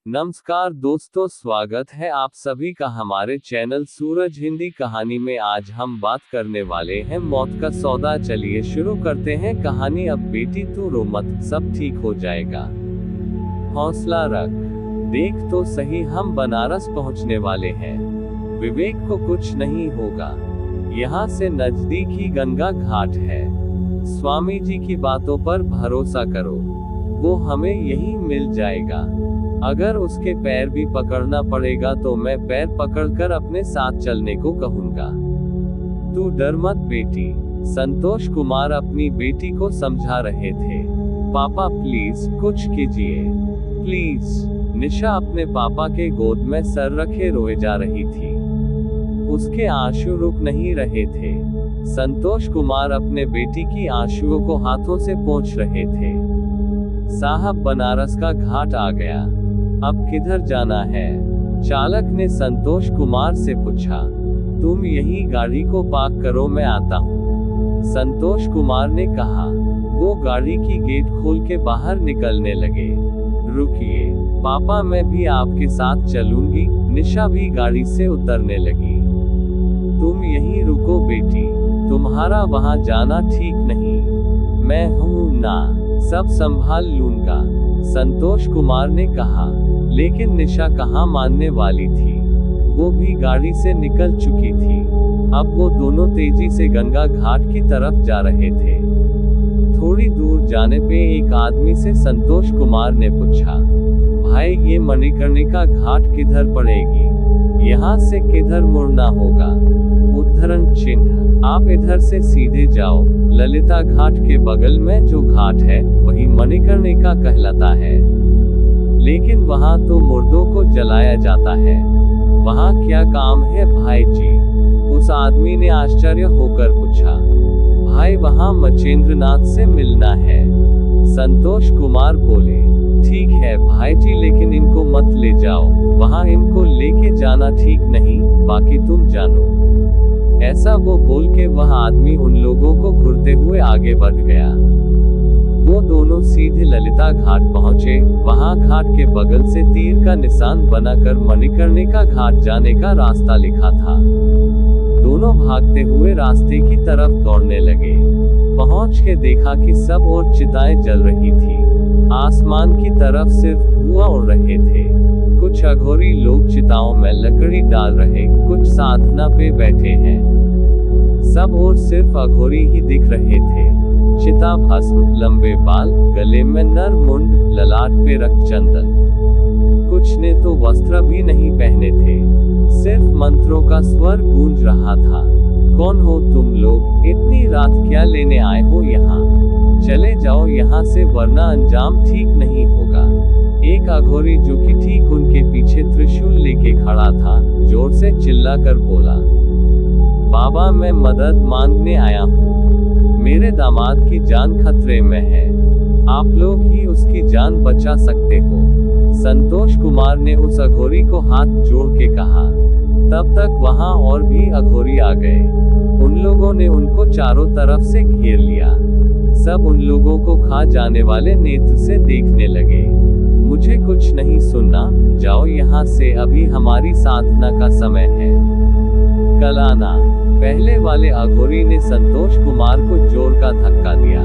नमस्कार दोस्तों, स्वागत है आप सभी का हमारे चैनल सूरज हिंदी कहानी में। आज हम बात करने वाले हैं मौत का सौदा। चलिए शुरू करते हैं कहानी। अब बेटी तू रो मत, सब ठीक हो जाएगा, हौसला रख। देख तो सही, हम बनारस पहुंचने वाले हैं। विवेक को कुछ नहीं होगा। यहाँ से नजदीक ही गंगा घाट है। स्वामी जी की बातों पर भरोसा करो, वो हमें यहीं मिल जाएगा। अगर उसके पैर भी पकड़ना पड़ेगा तो मैं पैर पकड़कर अपने साथ चलने को कहूंगा। तू डर मत बेटी, संतोष कुमार अपनी बेटी को समझा रहे थे। पापा प्लीज कुछ कीजिए, प्लीज। निशा अपने पापा के गोद में सर रखे रोए जा रही थी। उसके आंसू रुक नहीं रहे थे। संतोष कुमार अपने बेटी की आंसुओं को हाथों से पोंछ रहे थे। साहब, बनारस का घाट आ गया, अब किधर जाना है? चालक ने संतोष कुमार से पूछा। तुम यही गाड़ी को पार्क करो, मैं आता हूँ, संतोष कुमार ने कहा। वो गाड़ी की गेट खोल के बाहर निकलने लगे। रुकिए पापा, मैं भी आपके साथ चलूंगी। निशा भी गाड़ी से उतरने लगी। तुम यहीं रुको बेटी, तुम्हारा वहां जाना ठीक नहीं। मैं हूं ना, सब संभाल लूंगा, संतोष कुमार ने कहा। लेकिन निशा कहाँ मानने वाली थी। वो भी गाड़ी से निकल चुकी थी। अब वो दोनों तेजी से गंगा घाट की तरफ जा रहे थे। थोड़ी दूर जाने पे एक आदमी से संतोष कुमार ने पूछा, भाई ये मणिकर्णिका घाट किधर पड़ेगी? यहाँ से किधर मुड़ना होगा? उद्धरण चिन्ह। आप इधर से सीधे जाओ, ललिता घाट के बगल में जो घाट है वही मणिकर्णिका कहलाता है। लेकिन वहाँ तो मुर्दों को जलाया जाता है, वहाँ क्या काम है भाई जी? उस आदमी ने आश्चर्य होकर पूछा। भाई वहाँ मचेंद्रनाथ से मिलना है, संतोष कुमार बोले। ठीक है भाई जी, लेकिन इनको मत ले जाओ, वहाँ इनको लेके जाना ठीक नहीं, बाकी तुम जानो। ऐसा वो बोल के वह आदमी उन लोगों को घूरते हुए आगे बढ़ गया। वो दोनों सीधे ललिता घाट पहुंचे। वहां घाट के बगल से तीर का निशान बनाकर मणिकर्णिका घाट जाने का रास्ता लिखा था। दोनों भागते हुए रास्ते की तरफ दौड़ने लगे। पहुंच के देखा कि सब और चिताएं जल रही थी। आसमान की तरफ सिर्फ धुआं उड़ रहे थे। कुछ अघोरी लोग चिताओं में लकड़ी डाल रहे, कुछ साधना पे बैठे हैं। सब और सिर्फ अघोरी ही दिख रहे थे। चिता भस्म, लंबे बाल, गले में नर मुंड, ललाट पे रक्त चंदन। कुछ ने तो वस्त्र भी नहीं पहने थे, सिर्फ मंत्रों का स्वर गूंज रहा था। कौन हो तुम लोग? इतनी रात क्या लेने आए हो यहाँ? चले जाओ यहाँ से, वरना अंजाम ठीक नहीं होगा। एक अघोरी जो कि ठीक उनके पीछे त्रिशूल लेके खड़ा था, जोर से चिल्लाकर बोला, बाबा मैं मदद मांगने आया हूँ। मेरे दामाद की जान खतरे में है, आप लोग ही उसकी जान बचा सकते हो। संतोष कुमार ने उस अघोरी को हाथ जोड़ के कहा। तब तक वहां और भी अघोरी आ गए। उन लोगों ने उनको चारों तरफ से घेर लिया। सब उन लोगों को खा जाने वाले नेत्र से देखने लगे। मुझे कुछ नहीं सुनना, जाओ यहाँ से, अभी हमारी साधना का समय है। कल आना। पहले वाले अघोरी ने संतोष कुमार को जोर का धक्का दिया।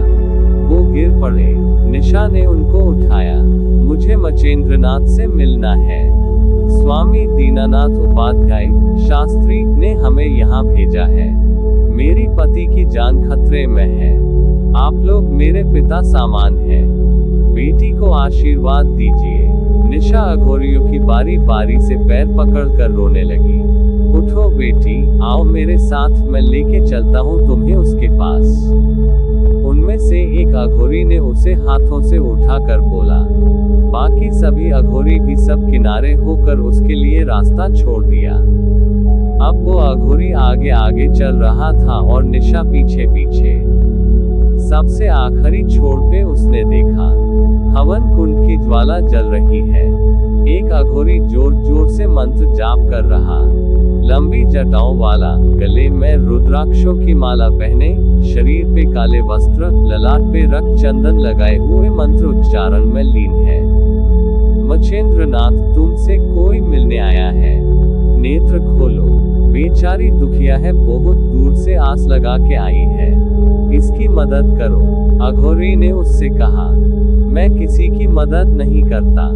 वो गिर पड़े। निशा ने उनको उठाया। मुझे मचेंद्रनाथ से मिलना है। स्वामी दीनानाथ उपाध्याय शास्त्री ने हमें यहाँ भेजा है। मेरी पति की जान खतरे में है। आप लोग मेरे पिता समान हैं। बेटी को आशीर्वाद दीजिए। निशा अघोरियों की बारी बारी से पैर पकड़कर रोने लगी। उठो बेटी, आओ मेरे साथ, मैं लेके चलता हूँ तुम्हें उसके पास। उनमें से एक अघोरी ने उसे हाथों से उठाकर बोला। बाकी सभी अघोरी भी सब किनारे होकर उसके लिए रास्ता छोड़ दिया। अब वो अघोरी आगे आगे चल रहा था और निशा पीछे पीछे। सबसे आखिरी छोर पे उसने देखा हवन कुंड की ज्वाला जल रही है। एक अघोरी जोर जोर से मंत्र जाप कर रहा। लंबी जटाओं वाला, गले में रुद्राक्षों की माला पहने, शरीर पे काले वस्त्र, ललाट पे रक्त चंदन लगाए हुए मंत्र उच्चारण में लीन है। मच्छेंद्रनाथ, तुमसे कोई मिलने आया है। नेत्र खोलो। बेचारी दुखिया है, बहुत दूर से आस लगा के आई है। इसकी मदद करो। अघोरी ने उससे कहा, मैं किसी की मदद नहीं करता।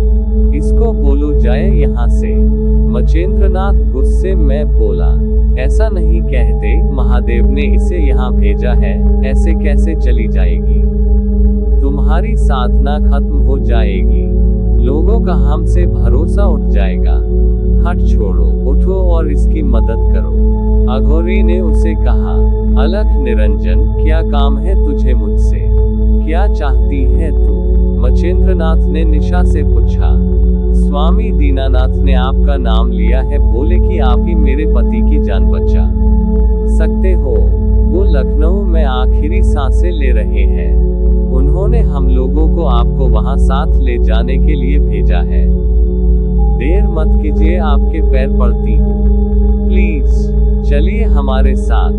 इसको बोलो जाए यहाँ से। मच्छेंद्रनाथ गुस्से में बोला, ऐसा नहीं कहते, महादेव ने इसे यहाँ भेजा है, ऐसे कैसे चली जाएगी? तुम्हारी साधना खत्म हो जाएगी, लोगों का हमसे भरोसा उठ जाएगा। हट छोड़ो, उठो और इसकी मदद करो। अघोरी ने उसे कहा, अलख निरंजन, क्या काम है तुझे मुझसे? क्या चाहती है तू? मच्छेंद्रनाथ ने निशा से पूछा। स्वामी दीनानाथ ने आपका नाम लिया है, बोले कि आप ही मेरे पति की जान बचा सकते हो। वो लखनऊ में आखिरी सांसें ले रहे हैं। उन्होंने हम लोगों को आपको वहां साथ ले जाने के लिए भेजा है। देर मत कीजिए, आपके पैर पड़ती हूँ। प्लीज चलिए हमारे साथ।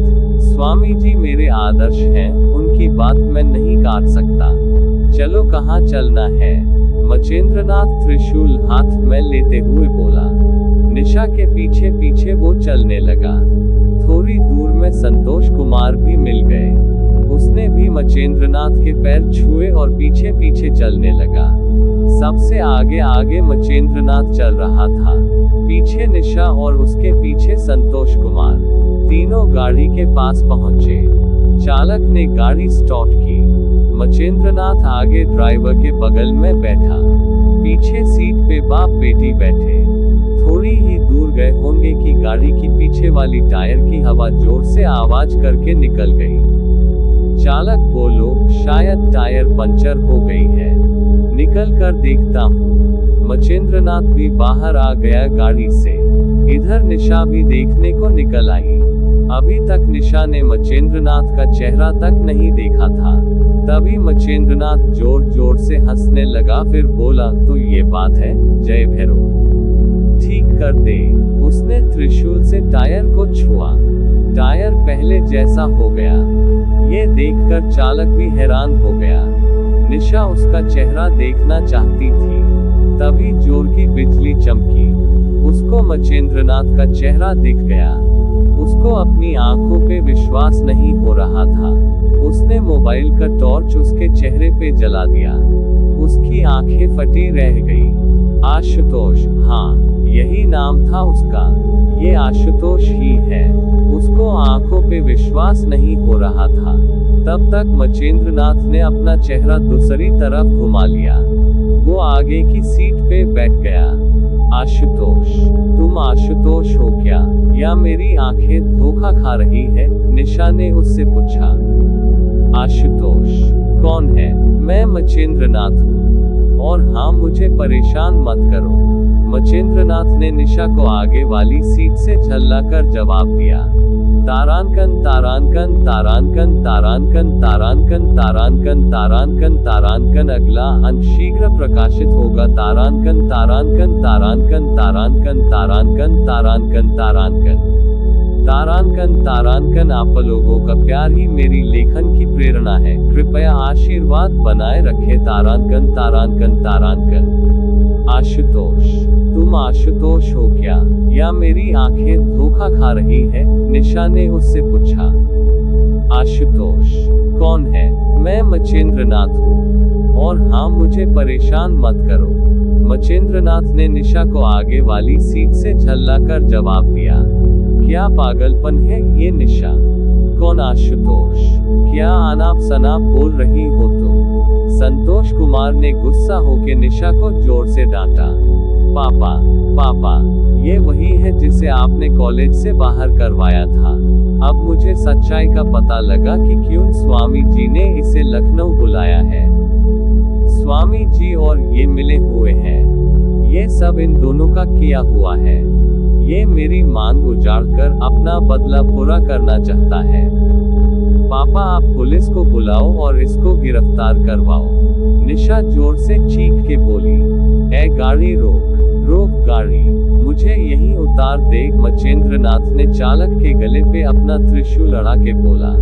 स्वामी जी मेरे आदर्श हैं, उनकी बात मैं नहीं काट सकता। चलो, कहाँ चलना है? मच्छेंद्रनाथ त्रिशूल हाथ में लेते हुए बोला। निशा के पीछे पीछे वो चलने लगा। थोड़ी दूर में संतोष कुमार भी मिल गए। उसने भी मच्छेंद्रनाथ के पैर छुए और पीछे पीछे चलने लगा। सबसे आगे आगे मच्छेंद्रनाथ चल रहा था, पीछे निशा और उसके पीछे संतोष कुमार। तीनों गाड़ी के पास पहुंचे। चालक ने गाड़ी स्टार्ट की। मच्छेंद्रनाथ आगे ड्राइवर के बगल में बैठा। पीछे सीट पे बाप बेटी बैठे। थोड़ी ही दूर गए होंगे कि गाड़ी की पीछे वाली टायर की हवा जोर से आवाज करके निकल गई। चालक बोलो, शायद टायर पंचर हो गई है, निकल कर देखता हूँ। मच्छेंद्रनाथ भी बाहर आ गया गाड़ी से। इधर निशा भी देखने को निकल आई। अभी तक निशा ने मच्छेंद्रनाथ का चेहरा तक नहीं देखा था। तभी मच्छेंद्रनाथ जोर जोर से हंसने लगा, फिर बोला, तो ये बात है, जय भैरव, ठीक कर दे। उसने त्रिशूल से टायर को छुआ। टायर पहले जैसा हो गया। ये देखकर चालक भी हैरान हो गया। निशा उसका चेहरा देखना चाहती थी। तभी जोर की बिजली चमकी। उसको मच्छेंद्रनाथ का चेहरा दिख गया। उसको अपनी आंखों पे विश्वास नहीं हो रहा था। उसने मोबाइल का टॉर्च उसके चेहरे पे जला दिया। उसकी आंखें फटी रह गई। आशुतोष, हाँ, यही नाम था उसका। ये आशुतोष ही है। उसको आंखों पे विश्वास नहीं हो रहा था। तब तक मच्छेंद्रनाथ ने अपना चेहरा दूसरी तरफ घुमा लिया। वो आगे की सीट पे बैठ गया। आशुतोष, तुम आशुतोष हो क्या, या मेरी आंखें धोखा खा रही है? निशा ने उससे पूछा। आशुतोष, कौन है? मैं मच्छेंद्रनाथ हूँ। और हाँ, मुझे परेशान मत करो। मच्छेंद्रनाथ ने निशा को आगे वाली सीट से झल्लाकर जवाब दिया। तारांकन तारांकन तारांकन तारांकन तारांकन तारांकन तारांकन तारांकन। अगला अंक शीघ्र प्रकाशित होगा। तारांकन तारांकन तारांकन तारांकन तारांकन तारांकन तारांकन तारांकन तारांकन। आप लोगों का प्यार ही मेरी लेखन की प्रेरणा है, कृपया आशीर्वाद बनाए रखें। तारांकन तारांकन तारांकन। आशुतोष, तुम आशुतोष हो क्या, या मेरी आंखें धोखा खा रही है? निशा ने उससे पूछा। आशुतोष, कौन है? मैं मच्छेंद्रनाथ हूँ। और हाँ, मुझे परेशान मत करो। मच्छेंद्रनाथ ने निशा को आगे वाली सीट से झल्लाकर जवाब दिया। क्या पागलपन है ये निशा? कौन आशुतोष? क्या अनाप शनाप बोल रही हो तुम? संतोष कुमार ने गुस्सा होकर निशा को जोर से डांटा। पापा, पापा, ये वही है जिसे आपने कॉलेज से बाहर करवाया था। अब मुझे सच्चाई का पता लगा कि क्यों स्वामी जी ने इसे लखनऊ बुलाया है। स्वामी जी और ये मिले हुए हैं। ये सब इन दोनों का किया हुआ है। ये मेरी मांग उजाड़कर अपना बदला पूरा करना चाहता है। पापा, आप पुलिस को बुलाओ और इसको गिरफ्तार करवाओ। निशा जोर से चीख के बोली। ए गाड़ी रोक, रोक गाड़ी, मुझे यहीं उतार दे। मच्छेंद्रनाथ ने चालक के गले पे अपना त्रिशूल अड़ा के बोला।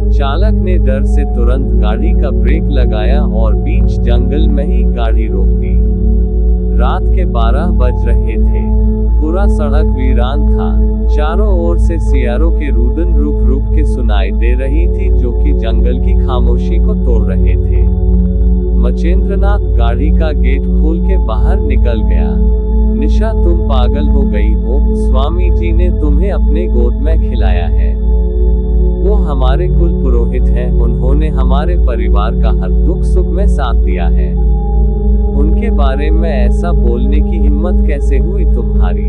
चालक ने डर से तुरंत गाड़ी का ब्रेक लगाया और बीच जंगल में ही गाड़ी रोक दी। रात के 12 बज रहे थे। पूरा सड़क वीरान था। चारों ओर से सियारों के रुदन रुक रुक के सुनाई दे रही थी, जो कि जंगल की खामोशी को तोड़ रहे थे। मचेंद्रनाथ गाड़ी का गेट खोल के बाहर निकल गया। निशा, तुम पागल हो गई हो? स्वामी जी ने तुम्हें अपने गोद में खिलाया है। वो हमारे कुल पुरोहित हैं, उन्होंने हमारे परिवार का हर दुख सुख में साथ दिया है। उनके बारे में ऐसा बोलने की हिम्मत कैसे हुई तुम्हारी?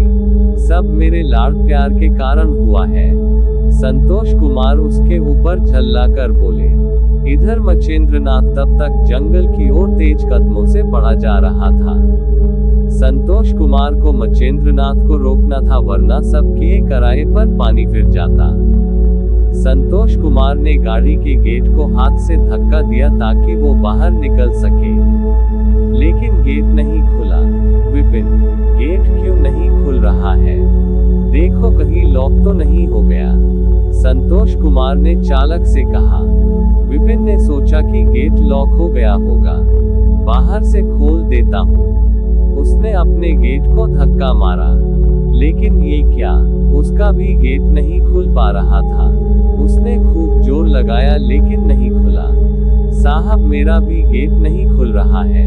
सब मेरे लाड़ प्यार के कारण हुआ है। संतोष कुमार उसके ऊपर झल्ला कर बोले। इधर मचेंद्रनाथ तब तक जंगल की ओर तेज कदमों से बढ़ा जा रहा था। संतोष कुमार को मचेंद्रनाथ को रोकना था, वरना सब किए कराए पर पानी फिर जाता। संतोष कुमार ने गाड़ी के गेट को हाथ से धक्का दिया ताकि वो बाहर निकल सके, लेकिन गेट नहीं खुला। विपिन, गेट क्यों नहीं खुल रहा है? देखो कहीं लॉक तो नहीं हो गया, संतोष कुमार ने चालक से कहा। विपिन ने सोचा कि गेट लॉक हो गया होगा, बाहर से खोल देता हूँ। उसने अपने गेट को धक्का मारा, लेकिन ये क्या, उसका भी गेट नहीं खुल पा रहा था। उसने खूब जोर लगाया लेकिन नहीं खुला। साहब, मेरा भी गेट नहीं खुल रहा है।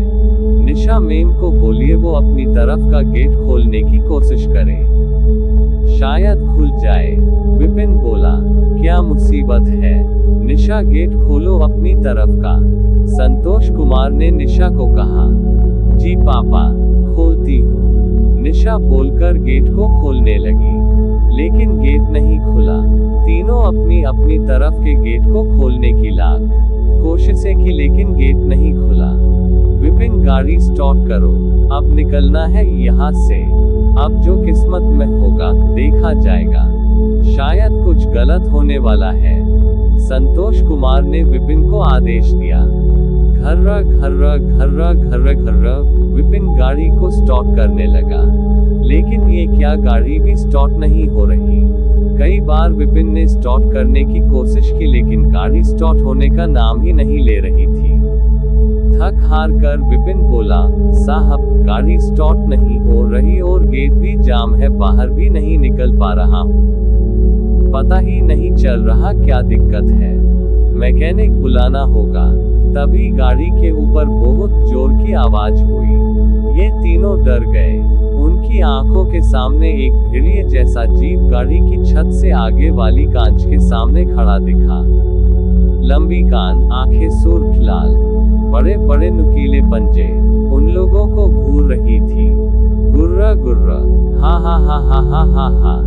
निशा मैम को बोलिए वो अपनी तरफ का गेट खोलने की कोशिश करे, शायद खुल जाए। विपिन बोला, क्या मुसीबत है? निशा, गेट खोलो अपनी तरफ का। संतोष कुमार ने निशा को कहा। जी पापा, खोलती हूँ, निशा बोलकर गेट को खोलने लगी, लेकिन गेट नहीं खुला। तीनों अपनी अपनी तरफ के गेट को खोलने की लाख कोशिशें की, लेकिन गेट नहीं खुला। विपिन, गाड़ी स्टार्ट करो, अब निकलना है यहाँ से। अब जो किस्मत में होगा देखा जाएगा, शायद कुछ गलत होने वाला है। संतोष कुमार ने विपिन को आदेश दिया। घर्रा घर्रा घर्रा घर्रा घर्रा। विपिन गाड़ी को स्टार्ट करने लगा, लेकिन ये क्या, गाड़ी भी स्टार्ट नहीं हो रही। कई बार विपिन ने स्टार्ट करने की कोशिश की, लेकिन गाड़ी स्टार्ट होने का नाम ही नहीं ले रही थी। थक हार कर विपिन बोला, साहब, गाड़ी स्टार्ट नहीं हो रही और गेट भी जाम है, बाहर भी नहीं निकल पा रहा हूँ। पता ही नहीं चल रहा क्या दिक्कत है, मैकेनिक बुलाना होगा। तभी गाड़ी के ऊपर बहुत जोर की आवाज हुई। ये तीनों डर गए। उनकी आंखों के सामने एक भेड़िए जैसा जीव गाड़ी की छत से आगे वाली कांच के सामने खड़ा दिखा। लंबी कान, आंखें सुर्ख लाल, बड़े बड़े नुकीले पंजे उन लोगों को घूर रही थी। गुर्रा गुर्रा, हा हा हा हा हा हा हा,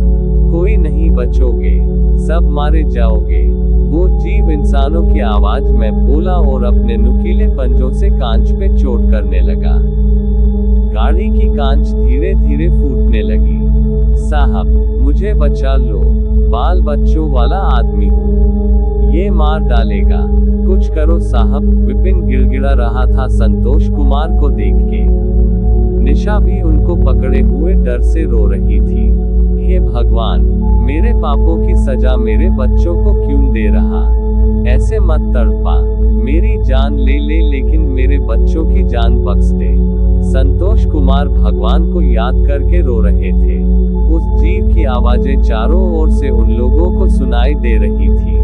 कोई नहीं बचोगे, सब मारे जाओगे। वो जीव इंसानों की आवाज में बोला और अपने नुकीले पंजों से कांच पे चोट करने लगा। गाड़ी की कांच धीरे धीरे फूटने लगी। साहब, मुझे बचा लो, बाल बच्चों वाला आदमी हूँ, ये मार डालेगा, कुछ करो साहब। विपिन गिड़गिड़ा रहा था संतोष कुमार को देख के। निशा भी उनको पकड़े हुए डर से रो रही थी। हे भगवान, मेरे पापों की सजा मेरे बच्चों को क्यों दे रहा? ऐसे मत तड़पा, मेरी जान ले ले, लेकिन मेरे बच्चों की जान बख्श दे। संतोष कुमार भगवान को याद करके रो रहे थे। उस जीव की आवाजें चारों ओर से उन लोगों को सुनाई दे रही थी।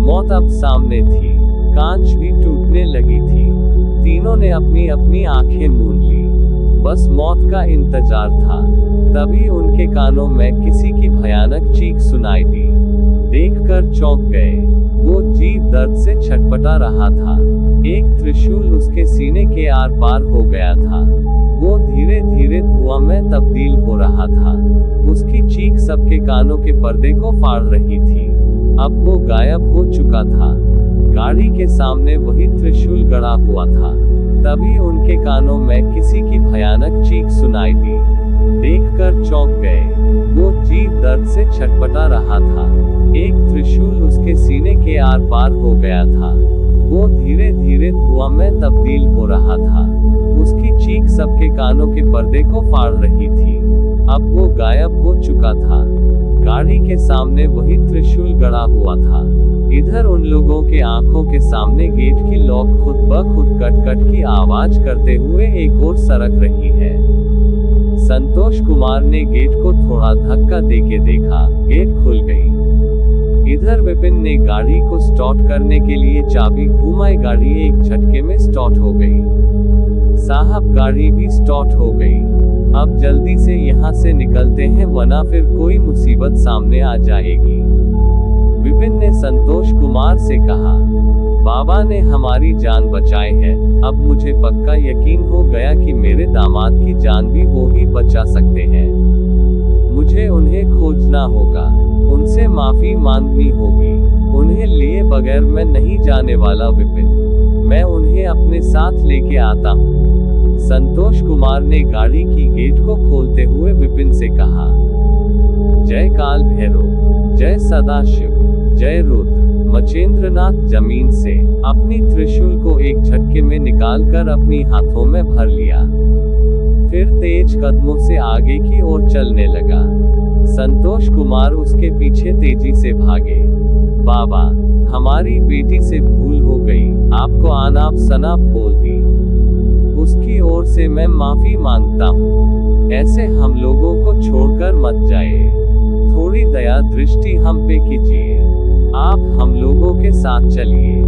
मौत अब सामने थी, कांच भी टूटने लगी थी। तीनों ने अपनी अपनी आंखें मूंद ली, बस मौत का इंतजार था। तभी उनके कानों में किसी की भयानक चीख सुनाई दी। देखकर चौंक गए। वो जीव दर्द से छटपटा रहा था। एक त्रिशूल उसके सीने के आर पार हो गया था। वो धीरे धीरे धुआं में तब्दील हो रहा था। उसकी चीख सबके कानों के पर्दे को फाड़ रही थी। अब वो गायब हो चुका था। गाड़ी के सामने वही त्रिशूल गड़ा हुआ था। तभी उनके कानों में किसी की भयानक चीख सुनाई दी। देखकर चौंक गए। वो जीव दर्द से छटपटा रहा था। एक त्रिशूल उसके सीने के आर पार हो गया था। वो धीरे धीरे धुआं में तब्दील हो रहा था। उसकी चीख सबके कानों के पर्दे को फाड़ रही थी। अब वो गायब हो चुका था। गाड़ी के सामने वही त्रिशूल गड़ा हुआ था। इधर उन लोगों के आंखों के सामने गेट की लॉक खुद ब खुद कट की आवाज करते हुए एक और सरक रही है। संतोष कुमार ने गेट को थोड़ा धक्का देके देखा, गेट खुल गई। इधर विपिन ने गाड़ी को स्टार्ट करने के लिए चाबी घुमाई, गाड़ी एक झटके में स्टार्ट हो गई। साहब गाड़ी भी स्टार्ट हो गई। अब जल्दी से यहाँ से निकलते हैं वरना फिर कोई मुसीबत सामने आ जाएगी। विपिन ने संतोष कुमार से कहा, बाबा ने हमारी जान बचाई है, अब मुझे पक्का यकीन हो गया कि मेरे दामाद की जान भी वो ही बचा सकते हैं। मुझे उन्हें खोजना होगा, उनसे माफी मांगनी होगी, उन्हें लिए बगैर मैं नहीं जाने वाला विपिन, मैं उन्हें अपने साथ लेके आता हूँ। संतोष कुमार ने गाड़ी की गेट को खोलते हुए विपिन से कहा, जय काल भैरव, जय सदाशिव, जय रुद्र। मचेंद्रनाथ जमीन से अपनी त्रिशूल को एक झटके में निकालकर अपनी हाथों में भर लिया, फिर तेज कदमों से आगे की ओर चलने लगा। संतोष कुमार उसके पीछे तेजी से भागे। बाबा, हमारी बेटी से भूल हो गई, आपको अनाप शनाप बोल दी, उसकी ओर से मैं माफी मांगता हूँ। ऐसे हम लोगों को छोड़कर मत जाए, थोड़ी दया दृष्टि हम पे कीजिए, आप हम लोगों के साथ चलिए।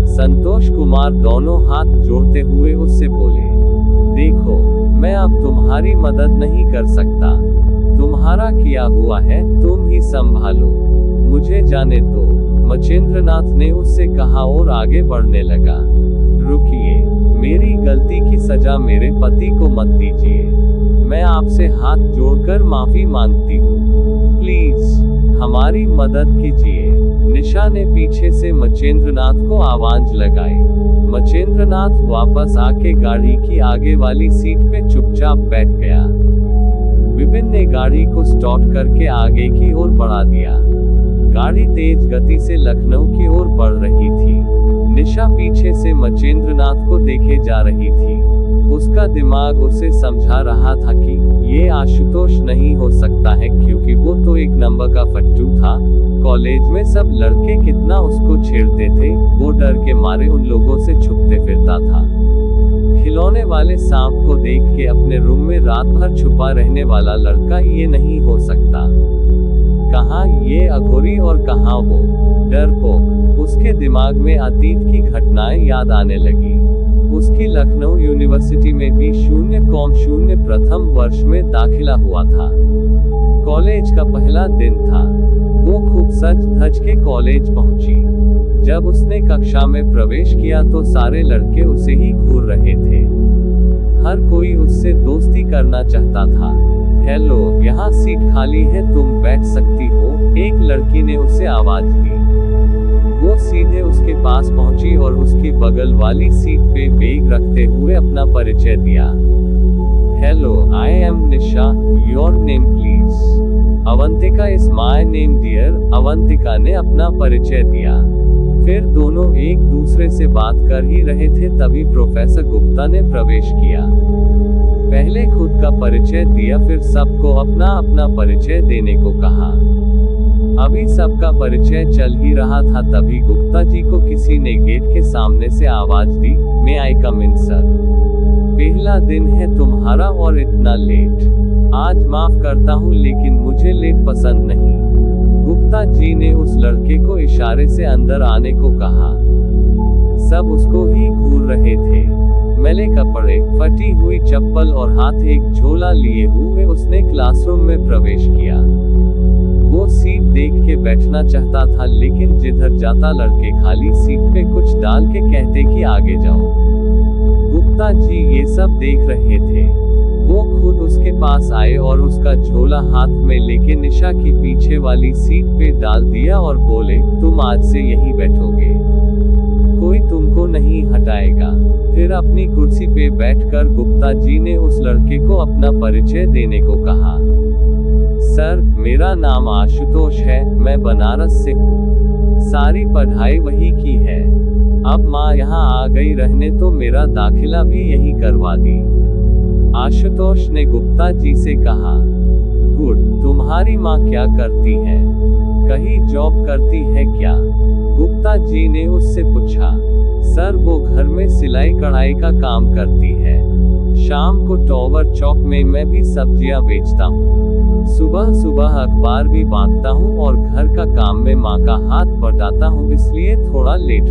संतोष कुमार दोनों हाथ जोड़ते हुए उससे बोले, देखो, मैं अब तुम्हारी मदद नहीं कर सकता, तुम्हारा किया हुआ है तुम ही संभालो, मुझे जाने दो। मचेंद्रनाथ ने उससे कहा और आगे बढ़ने लगा। रुकिए, मेरी गलती की सजा मेरे पति को मत दीजिए, मैं आपसे हाथ जोड़कर माफी मांगती हूँ, प्लीज हमारी मदद कीजिए। निशा ने पीछे से मचेंद्रनाथ को आवाज लगाई। मचेंद्रनाथ वापस आके गाड़ी की आगे वाली सीट पे चुपचाप बैठ गया। विपिन ने गाड़ी को स्टार्ट करके आगे की ओर बढ़ा दिया। गाड़ी तेज गति से लखनऊ की ओर बढ़ रही थी। निशा पीछे से मचेंद्रनाथ को देखे जा रही थी। उसका दिमाग उसे समझा रहा था कि ये आशुतोष नहीं हो सकता है, क्योंकि वो तो एक नंबर का फट्टू था। कॉलेज में सब लड़के कितना उसको छेड़ते थे, वो डर के मारे उन लोगों से छुपते फिरता था। खिलौने वाले सांप को देख के अपने रूम में रात भर छुपा रहने वाला लड़का ये नहीं हो सकता। कहाँ ये अघोरी और कहाँ वो डरपोक। उसके दिमाग में अतीत की घटनाएं याद आने लगी। उसकी लखनऊ यूनिवर्सिटी में भी 0.0 प्रथम वर्ष में दाखिला हुआ था। कॉलेज का पहला दिन था। वो खूब सज धज के कॉलेज पहुंची। जब उसने कक्षा में प्रवेश किया तो सारे लड़के उसे ही घूर रहे थे। हर कोई उससे दोस्ती करना चाहता था। हेलो, यहाँ सीट खाली है, तुम बैठ सकती हो, एक लड़की ने उसे आवाज दी। वो सीधे उसके पास पहुंची और उसकी बगल वाली सीट पे बैग रखते हुए अपना परिचय दिया। Hello, I am Nisha, your name please. Avantika is my name dear. Avantika ने अपना परिचय दिया। फिर दोनों एक दूसरे से बात कर ही रहे थे, तभी प्रोफेसर गुप्ता ने प्रवेश किया। पहले खुद का परिचय दिया, फिर सबको अपना अपना परिचय देने को कहा। अभी सबका परिचय चल ही रहा था, तभी गुप्ता जी को किसी ने गेट के सामने से आवाज दी, मे आई कम इन सर। पहला दिन है तुम्हारा और इतना लेट। आज माफ करता हूँ लेकिन मुझे लेट पसंद नहीं। गुप्ता जी ने उस लड़के को इशारे से अंदर आने को कहा। सब उसको ही घूर रहे थे। मैले कपड़े, फटी हुई चप्पल और हाथ एक झोला लिए हुए उसने क्लासरूम में प्रवेश किया। वो सीट देख के बैठना चाहता था, लेकिन जिधर जाता लड़के खाली सीट पे कुछ डाल के कहते कि आगे जाओ। गुप्ता जी ये सब देख रहे थे। वो खुद उसके पास आए और उसका झोला हाथ में लेके निशा की पीछे वाली सीट पे डाल दिया और बोले, तुम आज से यहीं बैठोगे, कोई तुमको नहीं हटाएगा। फिर अपनी कुर्सी पे बैठकर गुप्ता जी ने उस लड़के को अपना परिचय देने को कहा। सर, मेरा नाम आशुतोष है, मैं बनारस से हूँ, सारी पढ़ाई वही की है। अब माँ यहाँ आ गई रहने तो मेरा दाखिला भी यही करवा दी। आशुतोष ने गुप्ता जी से कहा। गुड, तुम तुम्हारी माँ क्या करती है? कहीं जॉब करती है क्या? गुप्ता जी ने उससे पूछा। सर वो घर में सिलाई कढ़ाई का काम करती है। शाम को टॉवर चौक में मैं भी सब्जियां बेचता हूँ। सुबह सुबह अखबार भी बांटता हूँ और घर का काम में माँ का हाथ बटाता हूँ, इसलिए थोड़ा लेट हो